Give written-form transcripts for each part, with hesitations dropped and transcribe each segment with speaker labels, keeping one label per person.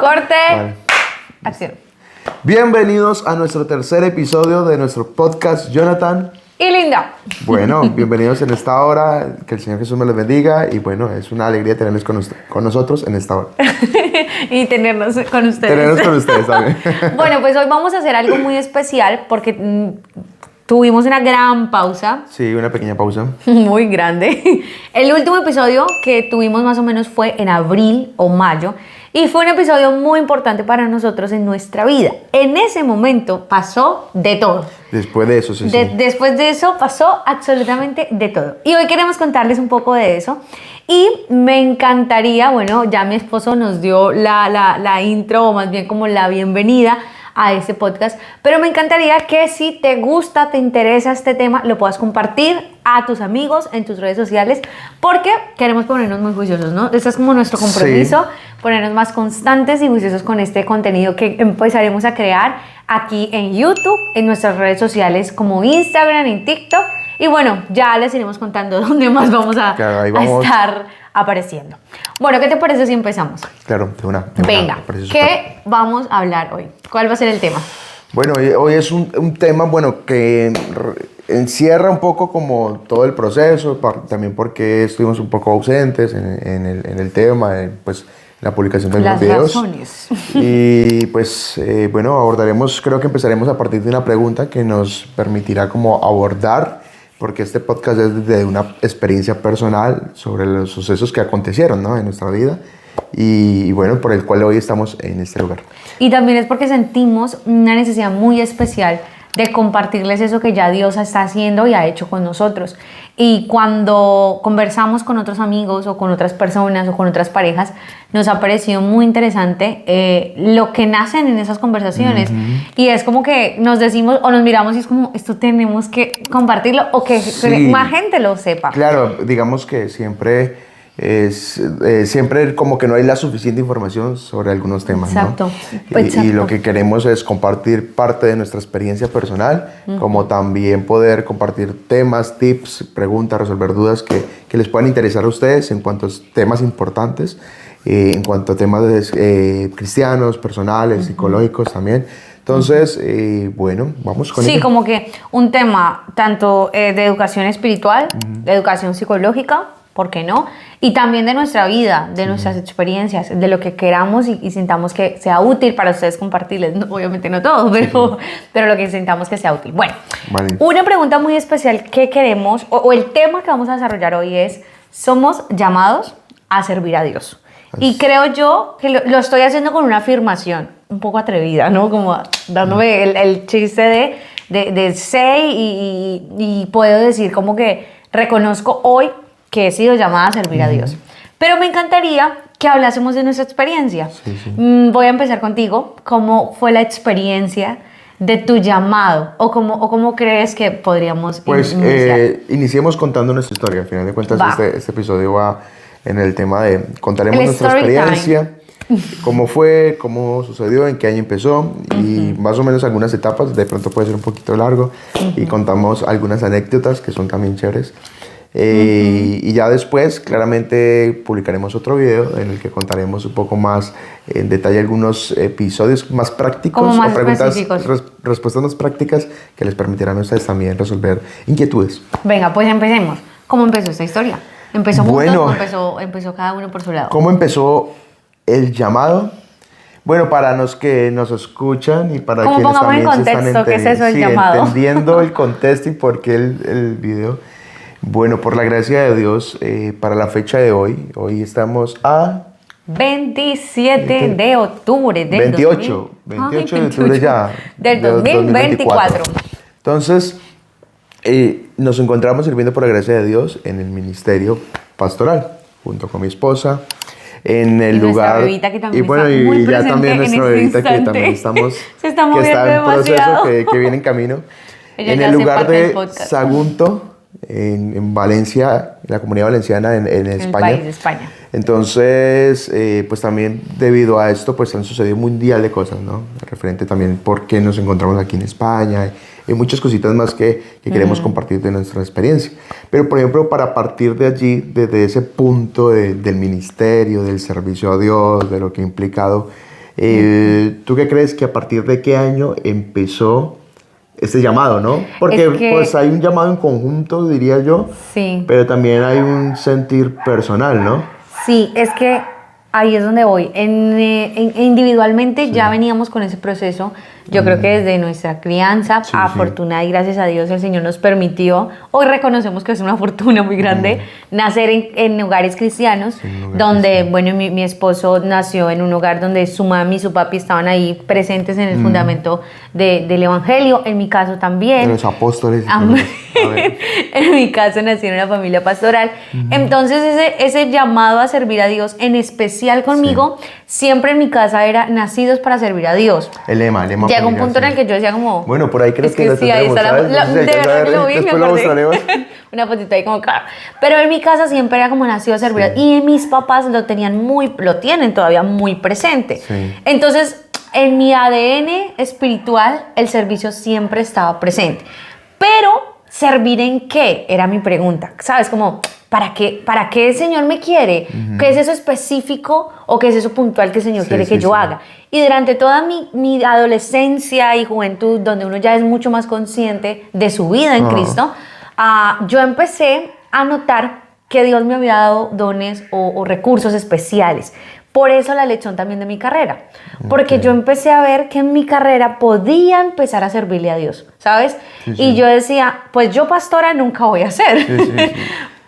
Speaker 1: Corte.
Speaker 2: Vale.
Speaker 1: Acción.
Speaker 2: Bienvenidos a nuestro tercer episodio de nuestro podcast, Jonathan.
Speaker 1: Y Linda.
Speaker 2: Bueno, bienvenidos en esta hora, que el Señor Jesús me les bendiga y bueno, es una alegría tenerlos con nosotros en esta hora.
Speaker 1: Y tenernos con ustedes.
Speaker 2: Tenerlos con ustedes también.
Speaker 1: Bueno, pues hoy vamos a hacer algo muy especial porque tuvimos una gran pausa.
Speaker 2: Sí, una pequeña pausa.
Speaker 1: Muy grande. El último episodio que tuvimos más o menos fue en abril o mayo y fue un episodio muy importante para nosotros en nuestra vida. En ese momento pasó de todo.
Speaker 2: Después de eso, sí.
Speaker 1: Después de eso pasó absolutamente de todo. Y hoy queremos contarles un poco de eso. Y me encantaría, bueno, ya mi esposo nos dio la intro, o más bien como la bienvenida a este podcast, pero me encantaría que si te gusta, te interesa este tema, lo puedas compartir a tus amigos en tus redes sociales, porque queremos ponernos muy juiciosos, ¿no? Este es como nuestro compromiso, ponernos más constantes y juiciosos con este contenido que empezaremos a crear aquí en YouTube, en nuestras redes sociales como Instagram, en TikTok, y bueno, ya les iremos contando dónde más vamos a estar apareciendo. Bueno, ¿qué te parece si empezamos?
Speaker 2: Claro, de una.
Speaker 1: Venga, ¿qué vamos a hablar hoy? ¿Cuál va a ser el tema?
Speaker 2: Bueno, hoy es un tema, bueno, que encierra un poco como todo el proceso, también porque estuvimos un poco ausentes en el tema, pues la publicación de los videos.
Speaker 1: Las razones.
Speaker 2: Y pues, bueno, creo que empezaremos a partir de una pregunta que nos permitirá como abordar, porque este podcast es de una experiencia personal sobre los sucesos que acontecieron, ¿no?, en nuestra vida y bueno, por el cual hoy estamos en este lugar.
Speaker 1: Y también es porque sentimos una necesidad muy especial de compartirles eso que ya Dios está haciendo y ha hecho con nosotros. Y cuando conversamos con otros amigos o con otras personas o con otras parejas, nos ha parecido muy interesante lo que nacen en esas conversaciones. Y es como que nos decimos o nos miramos y es como, esto tenemos que compartirlo o que más gente lo sepa.
Speaker 2: Claro, digamos que siempre como que no hay la suficiente información sobre algunos temas.
Speaker 1: Exacto.
Speaker 2: ¿No? Y lo que queremos es compartir parte de nuestra experiencia personal, como también poder compartir temas, tips, preguntas, resolver dudas que les puedan interesar a ustedes en cuanto a temas importantes, en cuanto a temas cristianos, personales, psicológicos también. Entonces, bueno, vamos con ello.
Speaker 1: Sí, como que un tema tanto de educación espiritual, de educación psicológica, ¿por qué no? Y también de nuestra vida, de nuestras experiencias, de lo que queramos y sintamos que sea útil para ustedes compartirles. No, obviamente no todo, pero lo que sintamos que sea útil. Bueno,
Speaker 2: vale.
Speaker 1: Una pregunta muy especial que queremos, o el tema que vamos a desarrollar hoy es, ¿somos llamados a servir a Dios? Y creo yo que lo estoy haciendo con una afirmación un poco atrevida, ¿no? Como dándome el chiste de sé y puedo decir como que reconozco hoy que he sido llamada a servir a Dios. Pero me encantaría que hablásemos de nuestra experiencia.
Speaker 2: Sí.
Speaker 1: Voy a empezar contigo. ¿Cómo fue la experiencia de tu llamado? ¿O cómo crees que podríamos iniciar?
Speaker 2: Iniciemos contando nuestra historia. Al final de cuentas, este episodio va en el tema de contaremos nuestra experiencia, cómo fue, cómo sucedió, en qué año empezó y más o menos algunas etapas. De pronto puede ser un poquito largo y contamos algunas anécdotas que son también chéveres. Y ya después claramente publicaremos otro video en el que contaremos un poco más en detalle algunos episodios más prácticos,
Speaker 1: como más
Speaker 2: o preguntas, respuestas más prácticas que les permitirán a ustedes también resolver inquietudes.
Speaker 1: Venga, pues empecemos. ¿Cómo empezó esta historia? ¿Empezó juntos o empezó cada uno por su lado?
Speaker 2: ¿Cómo empezó el llamado? Bueno, para los que nos escuchan y para quienes también
Speaker 1: contexto, ¿qué es eso del llamado?
Speaker 2: Entendiendo el contexto y por qué el video. Bueno, por la gracia de Dios, para la fecha de hoy estamos a
Speaker 1: 27 de octubre del
Speaker 2: 28 de octubre ya
Speaker 1: del 2024.
Speaker 2: Entonces, nos encontramos sirviendo por la gracia de Dios en el ministerio pastoral, junto con mi esposa, en el lugar.
Speaker 1: Bebita que también
Speaker 2: y bueno,
Speaker 1: está muy
Speaker 2: y ya también nuestra bebita que también estamos,
Speaker 1: se está moviendo
Speaker 2: que está en
Speaker 1: demasiado.
Speaker 2: proceso, que viene en camino.
Speaker 1: Ella
Speaker 2: en
Speaker 1: ya
Speaker 2: el
Speaker 1: hace
Speaker 2: lugar
Speaker 1: parte
Speaker 2: de
Speaker 1: del podcast.
Speaker 2: Sagunto, en Valencia, en la Comunidad Valenciana, en España.
Speaker 1: El país de España.
Speaker 2: Entonces, pues también debido a esto, pues han sucedido un mundial de cosas, ¿no? Referente también por qué nos encontramos aquí en España y muchas cositas más que queremos compartir de nuestra experiencia. Pero, por ejemplo, para partir de allí, desde ese punto del ministerio, del servicio a Dios, de lo que ha implicado, ¿Tú qué crees que a partir de qué año empezó este llamado, no? Porque pues hay un llamado en conjunto, diría yo,
Speaker 1: sí.
Speaker 2: Pero también hay un sentir personal, ¿no?
Speaker 1: Sí, es que ahí es donde voy. Individualmente ya veníamos con ese proceso. Yo creo que desde nuestra crianza, afortunada y gracias a Dios, el Señor nos permitió, hoy reconocemos que es una fortuna muy grande, nacer en hogares cristianos, donde, bueno, mi esposo nació en un hogar donde su mami y su papi estaban ahí presentes en el fundamento del Evangelio. En mi caso también.
Speaker 2: De los apóstoles.
Speaker 1: En mi caso nací en una familia pastoral. Entonces ese llamado a servir a Dios, en especial conmigo, siempre en mi casa era nacidos para servir a Dios.
Speaker 2: El lema.
Speaker 1: Llegó un punto en el que yo decía como...
Speaker 2: Bueno, por ahí creo
Speaker 1: es que sí, ahí está de verdad que lo vi, me acordé. Una fotito ahí como claro. Pero en mi casa siempre era como nacido a servir. Y mis papás lo tienen todavía muy presente. Entonces, en mi ADN espiritual, el servicio siempre estaba presente. Pero, ¿servir en qué? Era mi pregunta. ¿Sabes? Como... ¿Para qué el Señor me quiere? ¿Qué es eso específico o qué es eso puntual que el Señor quiere que yo haga? Y durante toda mi adolescencia y juventud, donde uno ya es mucho más consciente de su vida en Cristo, yo empecé a notar que Dios me había dado dones o recursos especiales. Por eso la elección también de mi carrera. Porque yo empecé a ver que en mi carrera podía empezar a servirle a Dios, ¿sabes? Y yo decía, pues yo pastora nunca voy a ser.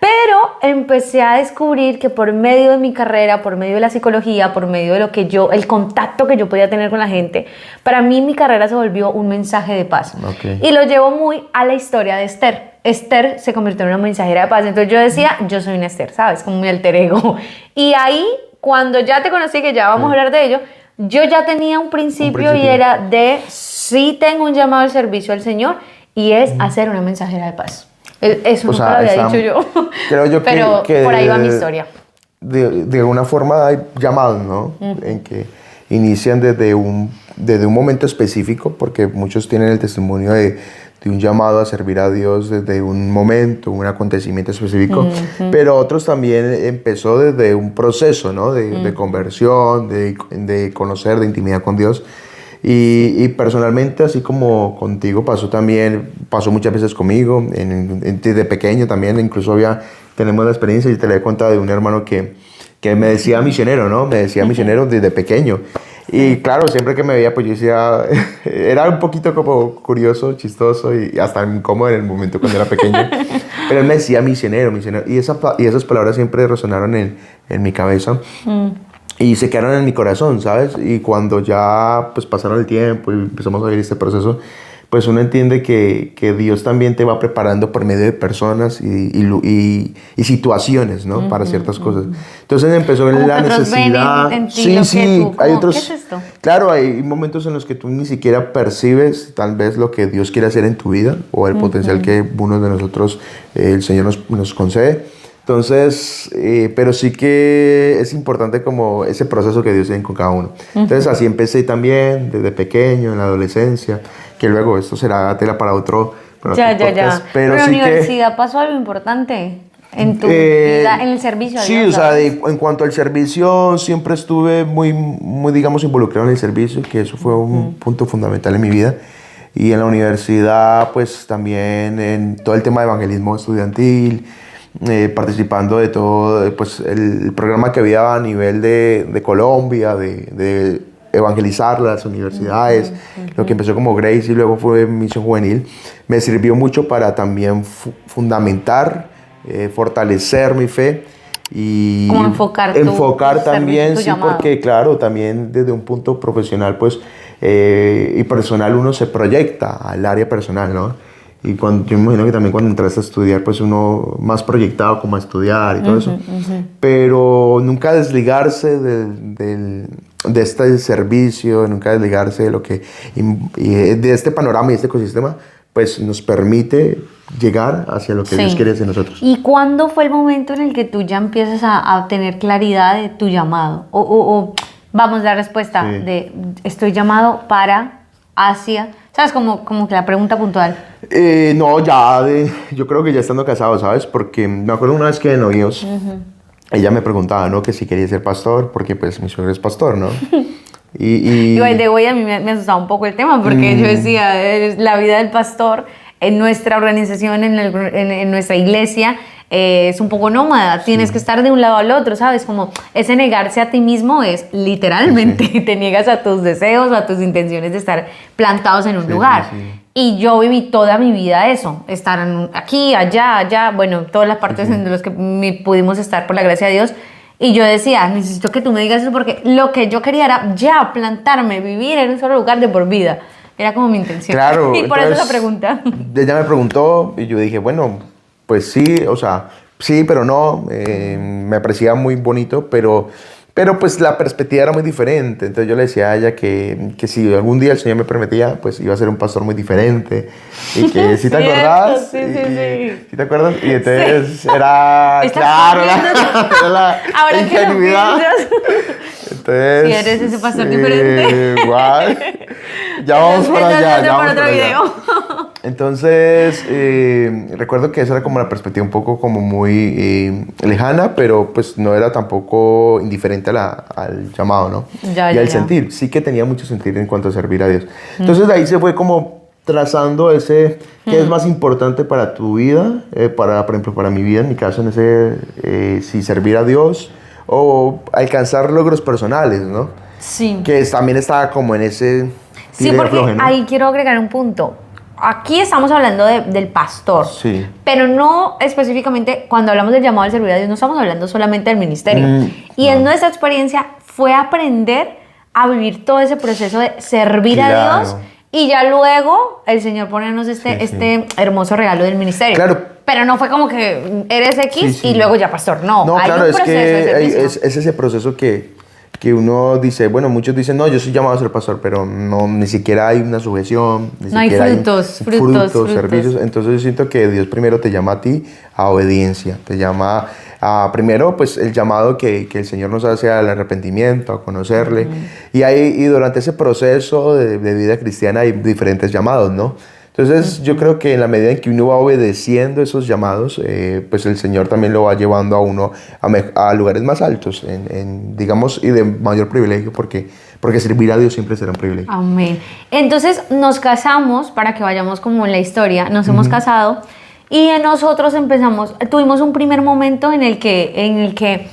Speaker 1: Pero empecé a descubrir que por medio de mi carrera, por medio de la psicología, por medio de el contacto que yo podía tener con la gente, para mí mi carrera se volvió un mensaje de paz. Y lo llevo muy a la historia de Esther. Esther se convirtió en una mensajera de paz. Entonces yo decía, yo soy una Esther, ¿sabes? Como mi alter ego. Y ahí, cuando ya te conocí, que ya vamos a hablar de ello, yo ya tenía un principio y era de, sí tengo un llamado al servicio al Señor y es hacer una mensajera de paz. Eso nunca lo había dicho yo.
Speaker 2: Creo yo
Speaker 1: pero que por ahí va mi historia.
Speaker 2: De alguna forma hay llamados, ¿no? En que inician desde un momento específico, porque muchos tienen el testimonio de un llamado a servir a Dios desde un momento, un acontecimiento específico, pero otros también empezó desde un proceso, ¿no? De conversión, de conocer, de intimidad con Dios. Y personalmente, así como contigo, pasó muchas veces conmigo, desde pequeño también, incluso tenemos la experiencia, y te la he contado de un hermano que me decía misionero, ¿no? Me decía misionero desde pequeño. Y claro, siempre que me veía, pues yo decía, era un poquito como curioso, chistoso y hasta incómodo en el momento cuando era pequeño. Pero él me decía misionero. Y esas palabras siempre resonaron en mi cabeza. Y se quedaron en mi corazón, ¿sabes? Y cuando ya pues pasaron el tiempo y empezamos a vivir este proceso, pues uno entiende que Dios también te va preparando por medio de personas y situaciones, ¿no? Para ciertas cosas. Entonces empezó la necesidad. Hay otros. ¿Qué es esto? Claro, hay momentos en los que tú ni siquiera percibes tal vez lo que Dios quiere hacer en tu vida o el potencial que uno de nosotros, el Señor nos concede. Entonces, pero sí que es importante como ese proceso que Dios tiene con cada uno. Entonces así empecé también desde pequeño, en la adolescencia, que luego esto será tela para otro
Speaker 1: ya. Pero en la
Speaker 2: sí
Speaker 1: universidad pasó algo importante en tu vida, en el servicio a Dios.
Speaker 2: Sí, o sea, en cuanto al servicio, siempre estuve muy, digamos, involucrado en el servicio, que eso fue un punto fundamental en mi vida. Y en la universidad, pues también en todo el tema de evangelismo estudiantil, participando de todo pues, el programa que había a nivel de Colombia, de evangelizar las universidades, lo que empezó como Grace y luego fue Misión Juvenil, me sirvió mucho para también fundamentar, fortalecer mi fe y
Speaker 1: como enfocar
Speaker 2: también, sí,
Speaker 1: llamado.
Speaker 2: Porque claro, también desde un punto profesional pues, y personal uno se proyecta al área personal, ¿no? Y yo me imagino que también cuando entraste a estudiar, pues uno más proyectado como a estudiar y todo eso. Pero nunca desligarse de este servicio, nunca desligarse de lo que... de este panorama y este ecosistema, pues nos permite llegar hacia lo que Dios quiere hacer nosotros.
Speaker 1: ¿Y cuándo fue el momento en el que tú ya empiezas a tener claridad de tu llamado? O vamos, la respuesta de estoy llamado para, hacia... ¿Sabes? Como que la pregunta puntual.
Speaker 2: No, yo creo que ya estando casado, ¿sabes? Porque me acuerdo una vez que de novios, ella me preguntaba, ¿no? Que si quería ser pastor, porque pues mi suegro es pastor, ¿no? Y
Speaker 1: by the way, a mí me asustaba un poco el tema porque yo decía, la vida del pastor en nuestra organización, en nuestra iglesia, es un poco nómada, tienes que estar de un lado al otro, ¿sabes? Como ese negarse a ti mismo es literalmente, te niegas a tus deseos o a tus intenciones de estar plantados en un lugar. Y yo viví toda mi vida eso, estar aquí, allá, bueno, todas las partes en las que pudimos estar por la gracia de Dios. Y yo decía, necesito que tú me digas eso porque lo que yo quería era ya plantarme, vivir en un solo lugar de por vida. Era como mi intención.
Speaker 2: Claro.
Speaker 1: Y por eso la pregunta.
Speaker 2: Ella me preguntó y yo dije, bueno, pues sí, o sea, sí, pero no. Me parecía muy bonito, pero pues la perspectiva era muy diferente. Entonces yo le decía a ella que si algún día el Señor me permitía, pues iba a ser un pastor muy diferente. Y que si te acordás.
Speaker 1: Sí.
Speaker 2: ¿Sí te acuerdas? Y entonces era, claro, era la ingenuidad. Entonces,
Speaker 1: si eres ese pastor diferente.
Speaker 2: Igual. Ya vamos para allá.
Speaker 1: Ya vamos para otro video.
Speaker 2: Entonces, recuerdo que esa era como la perspectiva un poco como muy lejana, pero pues no era tampoco indiferente al llamado, ¿no? Y al sentir. Sí que tenía mucho sentir en cuanto a servir a Dios. Entonces, de ahí se fue como trazando ese qué es más importante para tu vida, por ejemplo, para mi vida, en mi caso, si servir a Dios o alcanzar logros personales, ¿no?
Speaker 1: Sí.
Speaker 2: Que también estaba como en ese...
Speaker 1: Sí, porque ahí quiero agregar un punto. Aquí estamos hablando del pastor,
Speaker 2: sí,
Speaker 1: pero no específicamente cuando hablamos del llamado al servir a Dios, no estamos hablando solamente del ministerio. Y en nuestra experiencia fue aprender a vivir todo ese proceso de servir a Dios y ya luego el Señor ponernos este hermoso regalo del ministerio.
Speaker 2: Claro.
Speaker 1: Pero no fue como que eres X y luego ya pastor. No, hay
Speaker 2: claro,
Speaker 1: un proceso de servicio.
Speaker 2: es ese proceso que uno dice, bueno, muchos dicen, no, yo soy llamado a ser pastor, pero no, ni siquiera hay una sujeción,
Speaker 1: no hay frutos,
Speaker 2: servicios. Entonces yo siento que Dios primero te llama a ti a obediencia, te llama a, primero, pues el llamado que el Señor nos hace al arrepentimiento, a conocerle. Y durante ese proceso de vida cristiana hay diferentes llamados, ¿no? Entonces yo creo que en la medida en que uno va obedeciendo esos llamados, pues el Señor también lo va llevando a uno a lugares más altos, digamos, y de mayor privilegio, porque servir a Dios siempre será un privilegio.
Speaker 1: Amén. Entonces nos casamos, para que vayamos como en la historia, nos hemos casado y nosotros tuvimos un primer momento en el que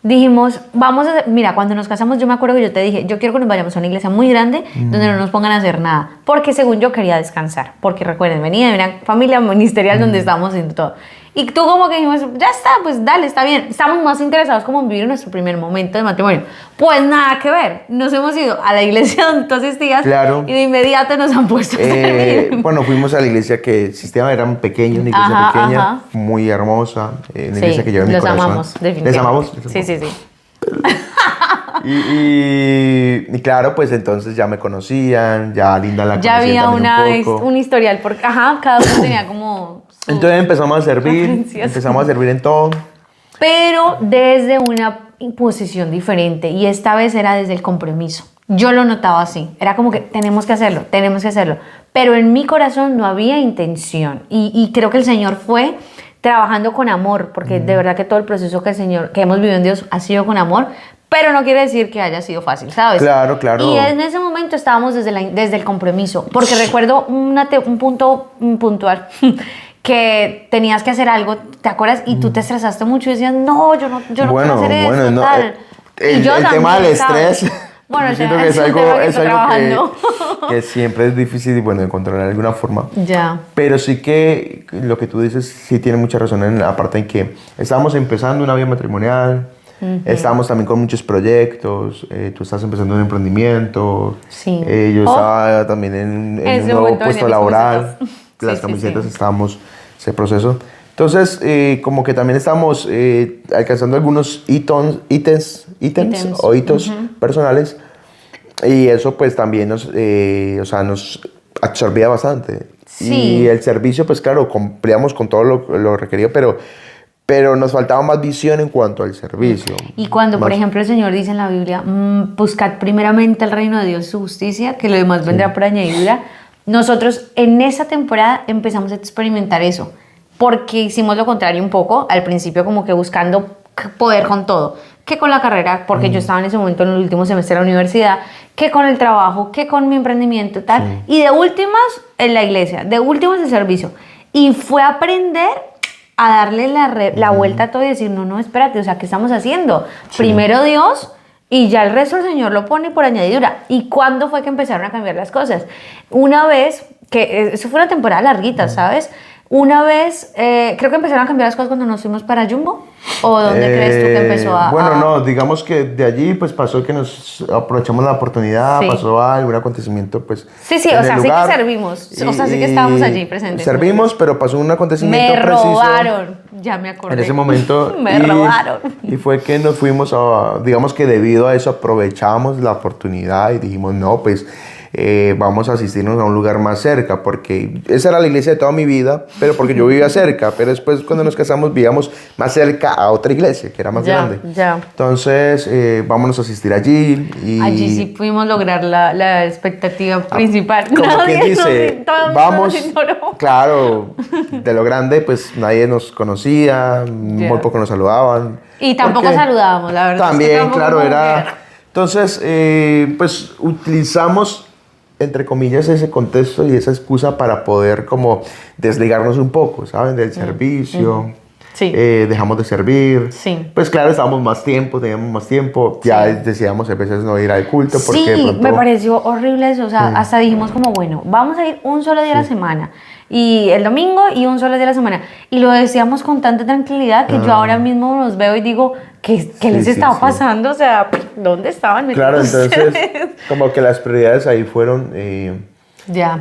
Speaker 1: dijimos, mira, cuando nos casamos yo me acuerdo que yo te dije, yo quiero que nos vayamos a una iglesia muy grande donde no nos pongan a hacer nada, porque según yo quería descansar, porque recuerden, venía de una familia ministerial donde estábamos haciendo todo. Y tú como que dijimos, ya está, pues dale, está bien. Estamos más interesados como en vivir nuestro primer momento de matrimonio. Pues nada que ver, nos hemos ido a la iglesia donde tú asistías y de inmediato nos han puesto a servir.
Speaker 2: Bueno, fuimos a la iglesia que el sistema era pequeño, una iglesia pequeña, muy hermosa, una iglesia que lleva en mi corazón.
Speaker 1: Los amamos, definitivamente.
Speaker 2: ¿Les amamos?
Speaker 1: Sí.
Speaker 2: Y claro, pues entonces ya me conocían, ya Linda la conocía
Speaker 1: ya había
Speaker 2: un poco.
Speaker 1: un historial, porque cada uno tenía como...
Speaker 2: Entonces empezamos a servir en todo.
Speaker 1: Pero desde una posición diferente, y esta vez era desde el compromiso. Yo lo notaba así, era como que tenemos que hacerlo, pero en mi corazón no había intención, y creo que el Señor fue trabajando con amor, porque de verdad que todo el proceso que hemos vivido en Dios ha sido con amor, pero no quiere decir que haya sido fácil, ¿sabes?
Speaker 2: Claro.
Speaker 1: Y en ese momento estábamos desde el compromiso, porque recuerdo un punto puntual que tenías que hacer algo, ¿te acuerdas? Y tú te estresaste mucho y decías, no, yo no quiero hacer eso,
Speaker 2: no,
Speaker 1: tal.
Speaker 2: El tema del estrés,
Speaker 1: bueno,
Speaker 2: yo siento que es algo que siempre es difícil, de controlar de alguna forma.
Speaker 1: Ya.
Speaker 2: Pero sí que lo que tú dices sí tiene mucha razón en la parte en que estábamos empezando una vida matrimonial, estábamos también con muchos proyectos, tú estás empezando un emprendimiento, yo estaba también en un nuevo puesto laboral, las camisetas estábamos ese proceso. Entonces, como que también estamos alcanzando algunos ítems personales, y eso pues también nos absorbía bastante.
Speaker 1: Sí.
Speaker 2: Y el servicio, pues claro, cumplíamos con todo lo requerido, pero nos faltaba más visión en cuanto al servicio.
Speaker 1: Y cuando, por ejemplo, el Señor dice en la Biblia, buscad primeramente el reino de Dios y su justicia, que lo demás vendrá por añadidura, nosotros en esa temporada empezamos a experimentar eso, porque hicimos lo contrario un poco, al principio como que buscando poder con todo, que con la carrera, porque yo estaba en ese momento en el último semestre de la universidad, que con el trabajo, que con mi emprendimiento, tal. Y de últimas, en la iglesia, de últimas el servicio. Y fue aprender a darle la vuelta a todo y decir, no, espérate, o sea, ¿qué estamos haciendo? Primero Dios y ya el resto el Señor lo pone por añadidura. ¿Y cuándo fue que empezaron a cambiar las cosas? Una vez, que eso fue una temporada larguita, ¿sabes? Una vez, creo que empezaron a cambiar las cosas cuando nos fuimos para Jumbo. ¿O dónde crees tú que empezó a...?
Speaker 2: Bueno, no, digamos que de allí pues pasó que nos aprovechamos la oportunidad, pasó algún acontecimiento pues
Speaker 1: Sí, o sea, sí que servimos, o sea, sí que estábamos allí presentes.
Speaker 2: Servimos, pero pasó un acontecimiento preciso.
Speaker 1: Me robaron, ya me acordé.
Speaker 2: En ese momento.
Speaker 1: Me robaron.
Speaker 2: Y fue que nos fuimos a, digamos que debido a eso aprovechamos la oportunidad y dijimos, no, pues... vamos a asistirnos a un lugar más cerca, porque esa era la iglesia de toda mi vida, pero porque yo vivía cerca, pero después cuando nos casamos vivíamos más cerca a otra iglesia, que era más grande. Entonces, vámonos a asistir allí. Y
Speaker 1: allí sí pudimos lograr la expectativa principal.
Speaker 2: Como quien dice, vamos, claro, de lo grande, pues nadie nos conocía, muy poco nos saludaban.
Speaker 1: Y tampoco saludábamos, la verdad.
Speaker 2: También, es que claro, era... Entonces, pues utilizamos entre comillas, ese contexto y esa excusa para poder como desligarnos un poco, ¿saben? Del servicio.
Speaker 1: Sí.
Speaker 2: Dejamos de servir.
Speaker 1: Sí.
Speaker 2: Pues claro, estábamos más tiempo, teníamos más tiempo. Ya decíamos a veces no ir al culto porque de pronto...
Speaker 1: me pareció horrible eso. O sea, hasta dijimos como, bueno, vamos a ir un solo día a la semana. Y el domingo y un solo día a la semana. Y lo decíamos con tanta tranquilidad que yo ahora mismo los veo y digo, ¿qué les estaba pasando? O sea, ¿dónde estaban?
Speaker 2: Claro, entonces como que las prioridades ahí fueron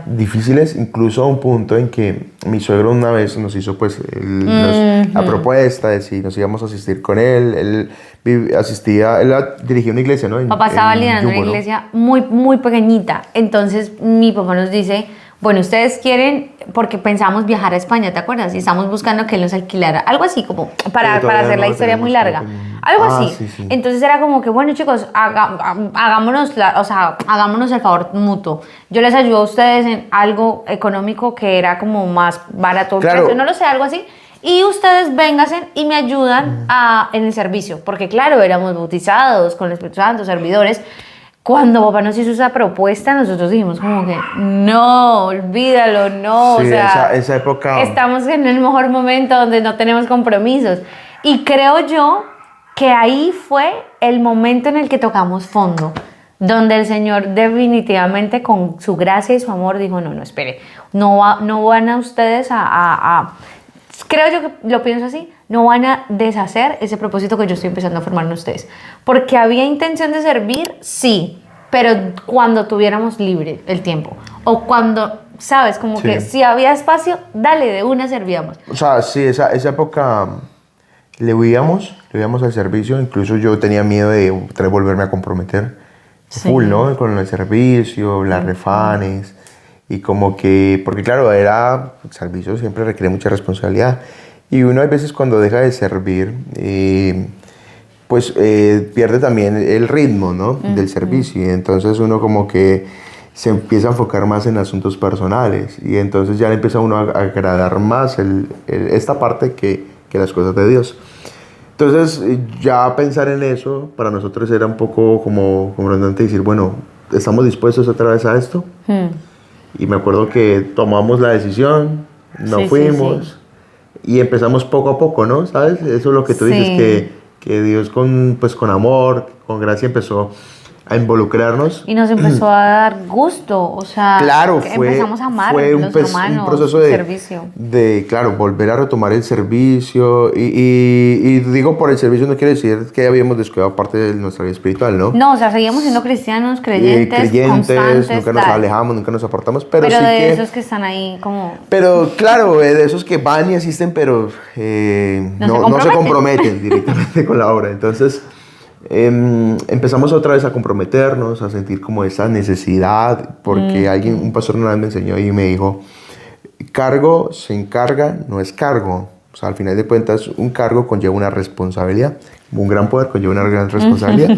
Speaker 2: difíciles, incluso a un punto en que mi suegro una vez nos hizo pues la propuesta de si nos íbamos a asistir con él. Él dirigía una iglesia, ¿no?
Speaker 1: Papá estaba liderando una iglesia muy, muy pequeñita. Entonces mi papá nos dice... Bueno, ustedes quieren, porque pensamos viajar a España, ¿te acuerdas? Y estamos buscando que él nos alquilara, algo así, como para hacer la historia muy larga. Algo así. Sí. Entonces era como que, bueno, chicos, hagámonos el favor mutuo. Yo les ayudo a ustedes en algo económico que era como más barato.
Speaker 2: Claro.
Speaker 1: No lo sé, algo así. Y ustedes vénganse y me ayudan en el servicio. Porque claro, éramos bautizados con el Espíritu Santo, servidores. Cuando papá nos hizo esa propuesta, nosotros dijimos como que, no, olvídalo, no.
Speaker 2: Sí,
Speaker 1: o sea,
Speaker 2: esa época...
Speaker 1: Estamos en el mejor momento donde no tenemos compromisos. Y creo yo que ahí fue el momento en el que tocamos fondo, donde el Señor definitivamente con su gracia y su amor dijo, no, espere, no van a ustedes creo yo que lo pienso así, no van a deshacer ese propósito que yo estoy empezando a formar en ustedes. Porque había intención de servir, sí, pero cuando tuviéramos libre el tiempo. O cuando, ¿sabes? Como que si había espacio, dale, de una servíamos.
Speaker 2: O sea, sí, esa época le huíamos al servicio. Incluso yo tenía miedo de otra vez volverme a comprometer full, ¿no? Con el servicio, las refanes. Y como que, porque claro, el servicio siempre requiere mucha responsabilidad. Y uno a veces cuando deja de servir, pues pierde también el ritmo, ¿no? Del servicio. Y entonces uno como que se empieza a enfocar más en asuntos personales. Y entonces ya le empieza a uno a agradar más esta parte que las cosas de Dios. Entonces ya pensar en eso para nosotros era un poco como redundante decir, bueno, ¿estamos dispuestos otra vez a esto? Y me acuerdo que tomamos la decisión, fuimos y empezamos poco a poco, ¿no? ¿Sabes? Eso es lo que tú dices, que Dios con amor, con gracia empezó a involucrarnos.
Speaker 1: Y nos empezó a dar gusto, o sea,
Speaker 2: claro,
Speaker 1: empezamos a amar
Speaker 2: fue
Speaker 1: los hermanos,
Speaker 2: un proceso
Speaker 1: servicio.
Speaker 2: Claro, volver a retomar el servicio. Y digo por el servicio no quiere decir que habíamos descuidado parte de nuestra vida espiritual, ¿no?
Speaker 1: No, o sea, seguíamos siendo cristianos, creyentes, constantes,
Speaker 2: nunca nos alejamos, nunca nos apartamos, pero sí
Speaker 1: de esos que están ahí como...
Speaker 2: Pero claro, de esos que van y asisten, pero no se comprometen directamente con la obra. Entonces... empezamos otra vez a comprometernos, a sentir como esa necesidad, porque un pastor una vez me enseñó y me dijo, cargo sin carga no es cargo. O sea, al final de cuentas, un cargo conlleva una responsabilidad, un gran poder conlleva una gran responsabilidad.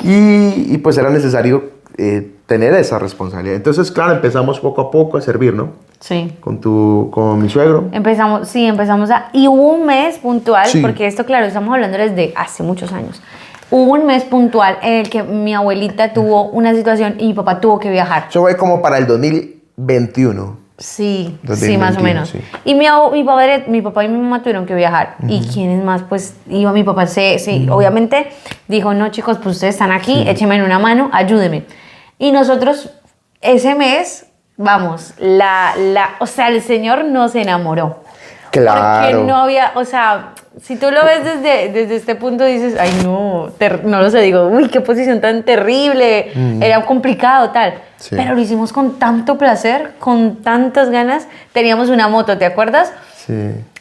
Speaker 2: Y pues era necesario tener esa responsabilidad. Entonces, claro, empezamos poco a poco a servir, ¿no?
Speaker 1: Sí.
Speaker 2: Con mi suegro.
Speaker 1: Empezamos a... Y hubo un mes puntual,
Speaker 2: Sí.
Speaker 1: porque esto, claro, estamos hablando desde hace muchos años. Hubo un mes puntual en el que mi abuelita tuvo una situación y mi papá tuvo que viajar.
Speaker 2: Eso fue como para el 2021.
Speaker 1: Sí,
Speaker 2: 2021,
Speaker 1: sí, más o menos.
Speaker 2: sí.
Speaker 1: Y mi papá y mi mamá tuvieron que viajar. ¿Y quiénes más? Pues iba mi papá, sí, obviamente dijo, no chicos, pues ustedes están aquí, échenme una mano, ayúdenme. Y nosotros ese mes, vamos, o sea, el Señor nos enamoró.
Speaker 2: Claro.
Speaker 1: Porque no había, o sea, si tú lo ves desde este punto dices, ay no, no lo sé, digo, uy, qué posición tan terrible, era complicado, tal.
Speaker 2: Sí.
Speaker 1: Pero lo hicimos con tanto placer, con tantas ganas. Teníamos una moto, ¿te acuerdas?
Speaker 2: Sí.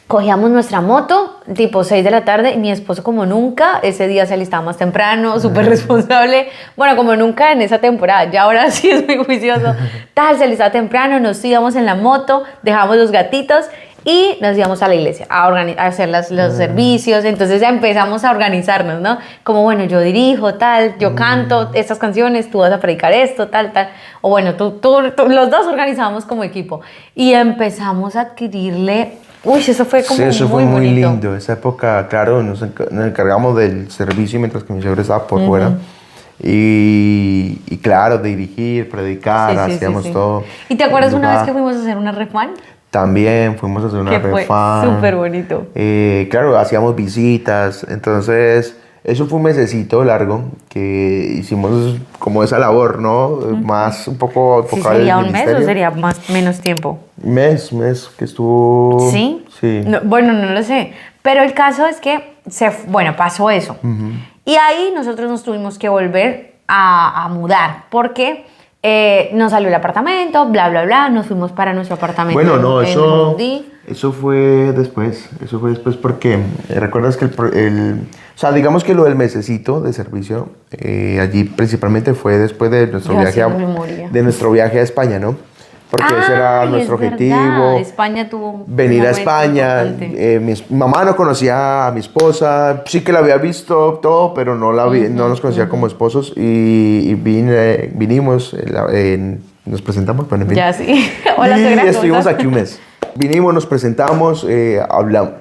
Speaker 1: Cogíamos nuestra moto, tipo 6 de la tarde, y mi esposo como nunca, ese día se alistaba más temprano, súper responsable, bueno, como nunca en esa temporada, ya ahora sí es muy juicioso, tal, se alistaba temprano, nos íbamos en la moto, dejábamos los gatitos y nos íbamos a la iglesia a hacer los servicios. Entonces ya empezamos a organizarnos, ¿no? Como, bueno, yo dirijo, tal, yo canto estas canciones, tú vas a predicar esto, tal, tal. O bueno, los dos organizamos como equipo. Y empezamos a adquirirle... Uy, eso fue como
Speaker 2: Sí, eso fue muy
Speaker 1: bonito.
Speaker 2: lindo. Esa época, claro, nos encargamos del servicio mientras que mi suegro estaba por fuera. Y claro, dirigir, predicar, hacíamos todo.
Speaker 1: ¿Y te acuerdas
Speaker 2: En
Speaker 1: una vez
Speaker 2: lugar.
Speaker 1: que fuimos a hacer una refán?
Speaker 2: También fuimos a hacer una
Speaker 1: Que fue
Speaker 2: refán.
Speaker 1: súper bonito.
Speaker 2: Claro, hacíamos visitas. Entonces, eso fue un mesecito largo que hicimos como esa labor, ¿no? Más un poco
Speaker 1: ¿Sí
Speaker 2: enfocado en
Speaker 1: sería
Speaker 2: el
Speaker 1: un mes o
Speaker 2: ministerio.
Speaker 1: sería menos tiempo?
Speaker 2: Mes que estuvo...
Speaker 1: ¿Sí?
Speaker 2: Sí.
Speaker 1: No, bueno, no lo sé. Pero el caso es que, pasó eso. Y ahí nosotros nos tuvimos que volver a mudar porque nos salió el apartamento, bla, bla, bla. Nos fuimos para nuestro apartamento.
Speaker 2: Bueno, no,
Speaker 1: en Jamundí.
Speaker 2: eso fue después. Eso fue después porque recuerdas que o sea, digamos que lo del mesecito de servicio allí principalmente fue después de nuestro
Speaker 1: Yo
Speaker 2: viaje
Speaker 1: haciendo memoria.
Speaker 2: de nuestro viaje a España, ¿no? Porque ese era
Speaker 1: Ay,
Speaker 2: nuestro
Speaker 1: es verdad.
Speaker 2: objetivo.
Speaker 1: España tuvo un
Speaker 2: Venir a
Speaker 1: momento
Speaker 2: España.
Speaker 1: importante.
Speaker 2: Mi mamá no conocía a mi esposa. Sí que la había visto todo, pero no no nos conocía como esposos. Y vinimos, nos presentamos, bueno, en fin.
Speaker 1: Ya, sí. Hola,
Speaker 2: y
Speaker 1: suegra, ¿cómo
Speaker 2: estuvimos
Speaker 1: estás?
Speaker 2: aquí un mes. Vinimos, nos presentamos,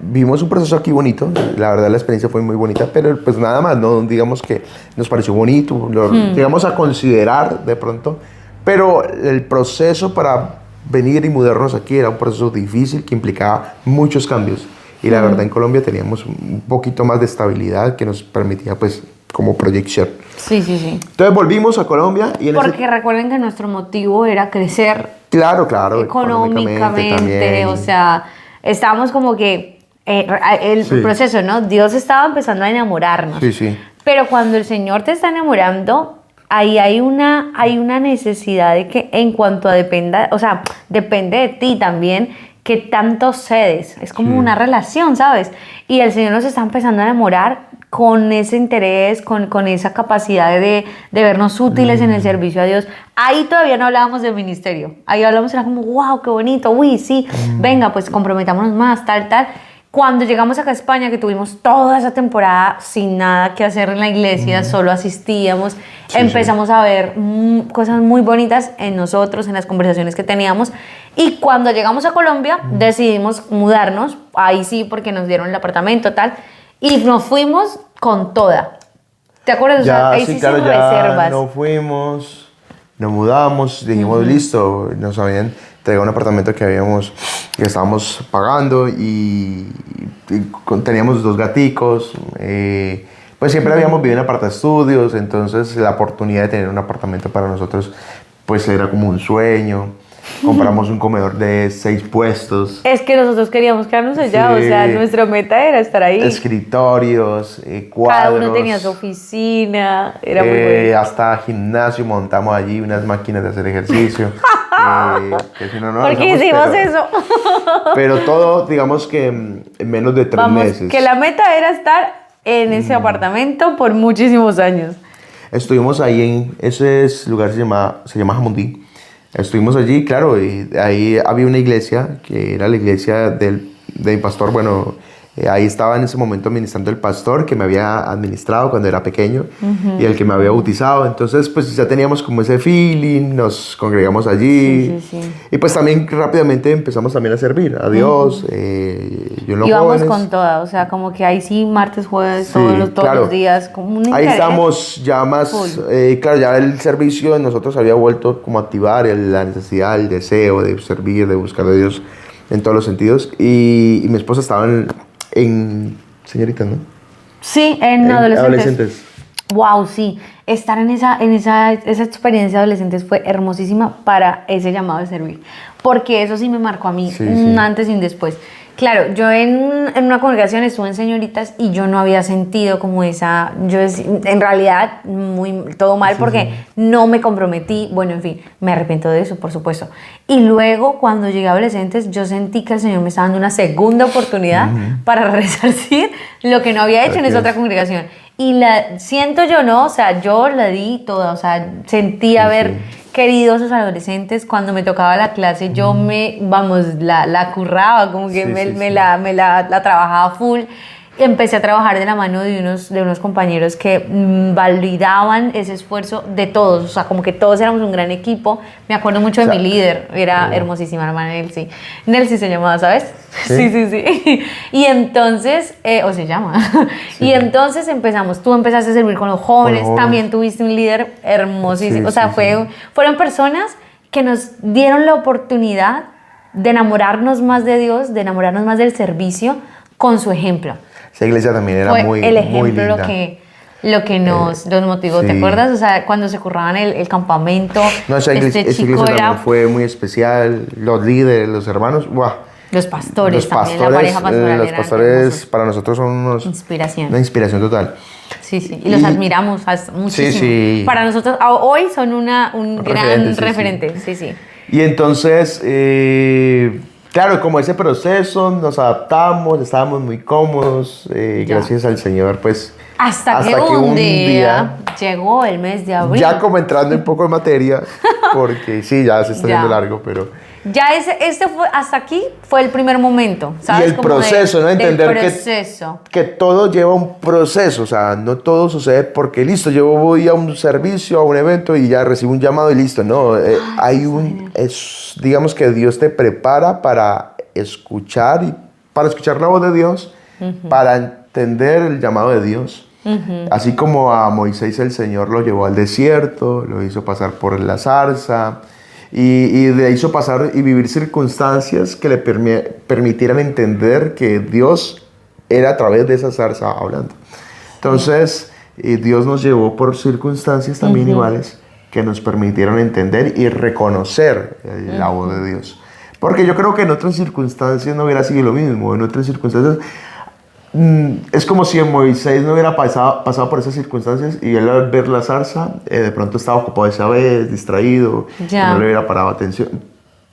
Speaker 2: vimos un proceso aquí bonito. La verdad, la experiencia fue muy bonita, pero pues nada más, no digamos que nos pareció bonito, digamos a considerar de pronto. Pero el proceso para venir y mudarnos aquí era un proceso difícil que implicaba muchos cambios. Y la verdad, en Colombia teníamos un poquito más de estabilidad que nos permitía, pues, como proyección.
Speaker 1: Sí, sí, sí.
Speaker 2: Entonces volvimos a Colombia y en
Speaker 1: Porque recuerden que nuestro motivo era crecer
Speaker 2: Claro,
Speaker 1: económicamente,
Speaker 2: también.
Speaker 1: o sea, estábamos como que el
Speaker 2: Sí.
Speaker 1: proceso, ¿no? Dios estaba empezando a enamorarnos.
Speaker 2: Sí, sí.
Speaker 1: Pero cuando el Señor te está enamorando, ahí hay una necesidad de que en cuanto a depende de ti también, que tanto cedes. Es como una relación, ¿sabes? Y el Señor nos está empezando a enamorar con ese interés, con esa capacidad de vernos útiles en el servicio a Dios. Ahí todavía no hablábamos del ministerio. Ahí hablábamos, era como, wow, qué bonito, uy, sí, venga, pues comprometámonos más, tal, tal. Cuando llegamos acá a España, que tuvimos toda esa temporada sin nada que hacer en la iglesia, solo asistíamos, empezamos a ver cosas muy bonitas en nosotros, en las conversaciones que teníamos. Y cuando llegamos a Colombia, decidimos mudarnos, ahí sí, porque nos dieron el apartamento, tal, y nos fuimos con toda. ¿Te acuerdas? O sea, ahí sí
Speaker 2: claro,
Speaker 1: sin
Speaker 2: ya
Speaker 1: reservas.
Speaker 2: nos fuimos, nos mudamos, dijimos, listo, nos habían entregado un apartamento que estábamos pagando y teníamos 2 gaticos, pues siempre habíamos vivido en apartaestudios, entonces la oportunidad de tener un apartamento para nosotros pues era como un sueño. Compramos un comedor de 6 puestos.
Speaker 1: Es que nosotros queríamos quedarnos allá,
Speaker 2: Sí.
Speaker 1: o sea, nuestra meta era estar ahí.
Speaker 2: Escritorios, cuadros.
Speaker 1: Cada uno tenía su oficina, era muy bonito.
Speaker 2: Hasta gimnasio montamos allí unas máquinas de hacer ejercicio. Que si no, no
Speaker 1: ¿Por qué
Speaker 2: avanzamos,
Speaker 1: hicimos eso?
Speaker 2: Pero todo, digamos que en menos de 3
Speaker 1: Vamos,
Speaker 2: meses.
Speaker 1: que la meta era estar en ese apartamento por muchísimos años.
Speaker 2: Estuvimos ahí ese lugar se llama Jamundí. Estuvimos allí, claro, y ahí había una iglesia, que era la iglesia del pastor, bueno, Ahí estaba en ese momento administrando el pastor que me había administrado cuando era pequeño y el que me había bautizado. Entonces, pues ya teníamos como ese feeling, nos congregamos allí. Y pues también rápidamente empezamos también a servir a Dios. Yo en los
Speaker 1: íbamos
Speaker 2: jóvenes.
Speaker 1: con toda, o sea, como que ahí sí, martes, jueves, todos
Speaker 2: claro.
Speaker 1: los días, como un
Speaker 2: Ahí
Speaker 1: interés.
Speaker 2: estamos ya más, claro, ya el servicio de nosotros había vuelto como a activar la necesidad, el deseo de servir, de buscar a Dios en todos los sentidos. Y mi esposa estaba en señoritas, ¿no?
Speaker 1: Sí, en adolescentes. Wow, sí. Estar en esa experiencia de adolescentes fue hermosísima para ese llamado de servir. Porque eso sí me marcó a mí, un antes y un después. Claro, yo en una congregación estuve en señoritas y yo no había sentido como esa, en realidad todo mal porque no me comprometí, bueno, en fin, me arrepiento de eso, por supuesto. Y luego cuando llegué a adolescentes, yo sentí que el Señor me estaba dando una segunda oportunidad para resarcir lo que no había hecho en esa otra congregación. Y siento yo, ¿no? O sea, yo la di toda, o sea, sentí haber querido a esos adolescentes. Cuando me tocaba la clase, yo la curraba, como que me la trabajaba full. Empecé a trabajar de la mano de unos compañeros que validaban ese esfuerzo de todos, o sea, como que todos éramos un gran equipo. Me acuerdo mucho de mi líder, era hermosísima, hermana Nelcy. Nelcy se llamaba, ¿sabes? Sí. Y entonces, o se llama. Y entonces tú empezaste a servir con los jóvenes, también tuviste un líder hermosísimo. O sea, fueron personas que nos dieron la oportunidad de enamorarnos más de Dios, de enamorarnos más del servicio con su ejemplo.
Speaker 2: Esa iglesia también era muy linda. El ejemplo
Speaker 1: lo que nos motivó, ¿te acuerdas? O sea, cuando se curraban el campamento.
Speaker 2: No, esa iglesia también fue muy especial. Los líderes, los hermanos, ¡guau!
Speaker 1: Los pastores también, la pareja pastoral.
Speaker 2: Los pastores para nosotros son una inspiración total.
Speaker 1: Sí, y los admiramos muchísimo. Sí. Para nosotros hoy son un gran referente. Sí.
Speaker 2: Y entonces, claro, como ese proceso, nos adaptamos, estábamos muy cómodos, gracias al Señor, pues.
Speaker 1: Hasta que un día llegó el mes de abril.
Speaker 2: Ya como entrando un poco en materia, porque sí, ya se está yendo largo, pero.
Speaker 1: Ya hasta aquí fue el primer momento, ¿sabes?
Speaker 2: Y el proceso, ¿no? Entender que todo lleva un proceso, o sea, no todo sucede porque listo, yo voy a un servicio, a un evento y ya recibo un llamado y listo, no, digamos que Dios te prepara para escuchar la voz de Dios, para entender el llamado de Dios. Así como a Moisés el Señor lo llevó al desierto, lo hizo pasar por la zarza, y le hizo pasar y vivir circunstancias que le permitieran entender que Dios era a través de esa zarza hablando. Entonces, Dios nos llevó por circunstancias también iguales que nos permitieron entender y reconocer la voz de Dios. Porque yo creo que en otras circunstancias no hubiera sido lo mismo. En otras circunstancias es como si Moisés no hubiera pasado por esas circunstancias y él al ver la zarza de pronto estaba ocupado esa vez, distraído, no le hubiera parado atención.